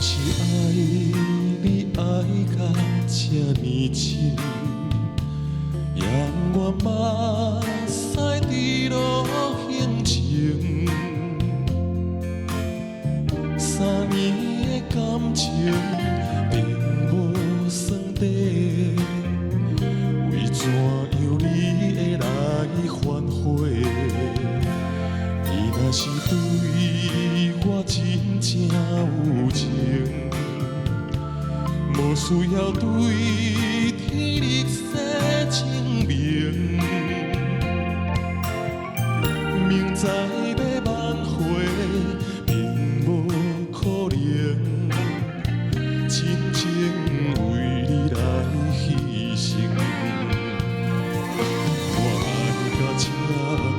是爱你爱到这呢深，让我目屎滴落行程。3年的感情并无算底，为怎样你会来反悔？你若是对我真正有情，无需要对天日说清明。明知要挽回，并无可能，真情为你来牺牲。我爱到这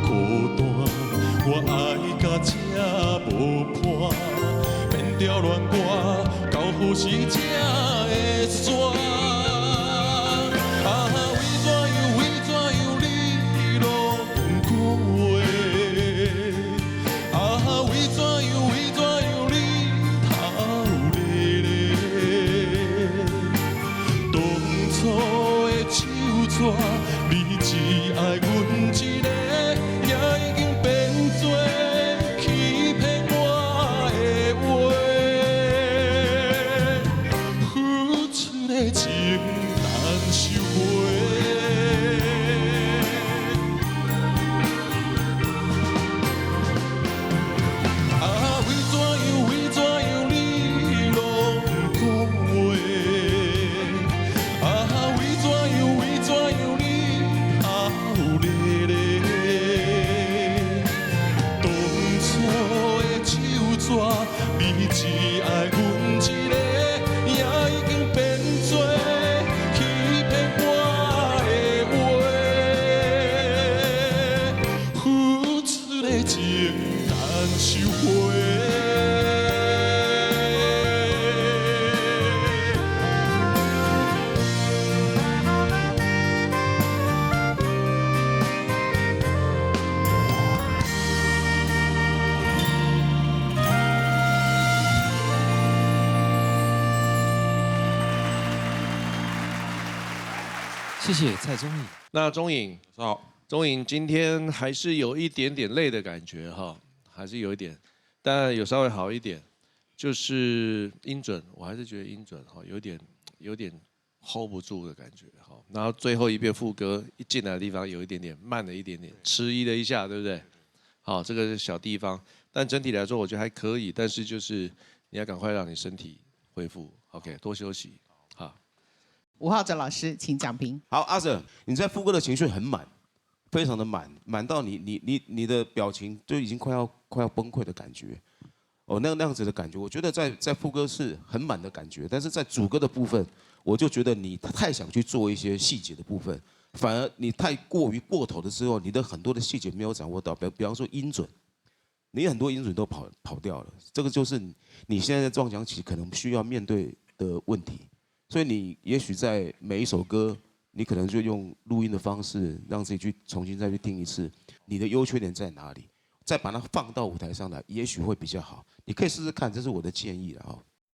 孤单，我爱到这无伴，变调乱歌，到何时才会煞？啊，为怎样你拢不讲话？啊，为怎样你偷咧咧？当初的手纸，你只爱阮一个，也已经变做欺骗我的话。付出的情难收回。啊，为怎样你拢不讲话？啊，为怎样你偷咧咧？当初的手纸，你只爱阮一个，也已经变做欺骗我的话。付出的情难收回。谢谢蔡宗颖。那钟颖，好，钟颖今天还是有一点点累的感觉哈，还是有一点，但有稍微好一点，就是音准，我还是觉得音准哈有点 hold 不住的感觉哈。然后最后一遍副歌一进来的地方有一点点慢了一点点，迟疑了一下，对不对？好，这个是小地方，但整体来说我觉得还可以，但是就是你要赶快让你身体恢复 ，OK， 多休息，好。吴浩哲老师，请讲评。好，阿 Sir， 你在副歌的情绪很满，非常的满到你的表情就已经快要崩溃的感觉。哦，那样子的感觉，我觉得在副歌是很满的感觉，但是在主歌的部分，我就觉得你太想去做一些细节的部分，反而你太过于过头的时候，你的很多的细节没有掌握到，比方说音准，你很多音准都跑掉了，这个就是你现在在撞墙期可能需要面对的问题。所以你也许在每一首歌，你可能就用录音的方式，让自己去重新再去听一次，你的优缺点在哪里，再把它放到舞台上来，也许会比较好。你可以试试看，这是我的建议了哈。